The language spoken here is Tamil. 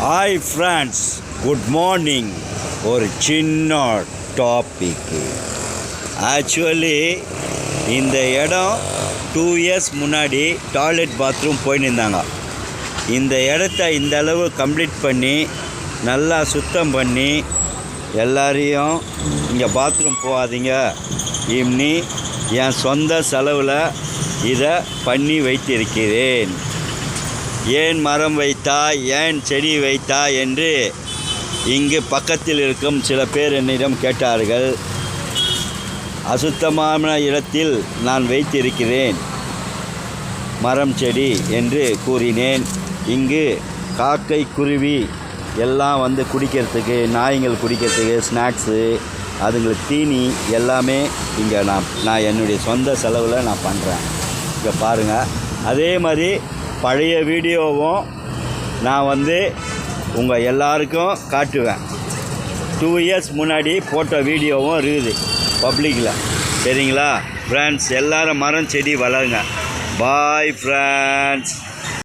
Hi friends, good morning. ஒரு சின்ன டாபிக்கு. ஆக்சுவலி இந்த இடம் 2 இயர்ஸ் முன்னாடி டாய்லெட் பாத்ரூம் போயிருந்தாங்க. இந்த இடத்த இந்த அளவு கம்ப்ளீட் பண்ணி நல்லா சுத்தம் பண்ணி எல்லாரையும் இங்கே பாத்ரூம் போகாதீங்க இம்னி என் சொந்த செலவில் இதை பண்ணி வைத்திருக்கிறேன். ஏன் மரம் வைத்தா, ஏன் செடி வைத்தா என்று இங்கு பக்கத்தில் இருக்கும் சில பேர் என்னிடம் கேட்டார்கள். அசுத்தமான இடத்தில் நான் வைத்திருக்கிறேன் மரம் செடி என்று கூறினேன். இங்கு காக்கை குருவி எல்லாம் வந்து குடிக்கிறதுக்கு, நாய்கள் குடிக்கிறதுக்கு ஸ்நாக்ஸு, அதுங்களுக்கு தீனி எல்லாமே இங்கே நான் என்னுடைய சொந்த செலவில் நான் பண்ணுறேன். இங்கே பாருங்கள். அதே மாதிரி பழைய வீடியோவும் நான் வந்து உங்கள் எல்லாருக்கும் காட்டுவேன். 2 இயர்ஸ் முன்னாடி போட்ட வீடியோவும் இருக்குது பப்ளிக்கில். சரிங்களா ஃப்ரெண்ட்ஸ்? எல்லோரும் மரம் செடி வளருங்க. Bye friends.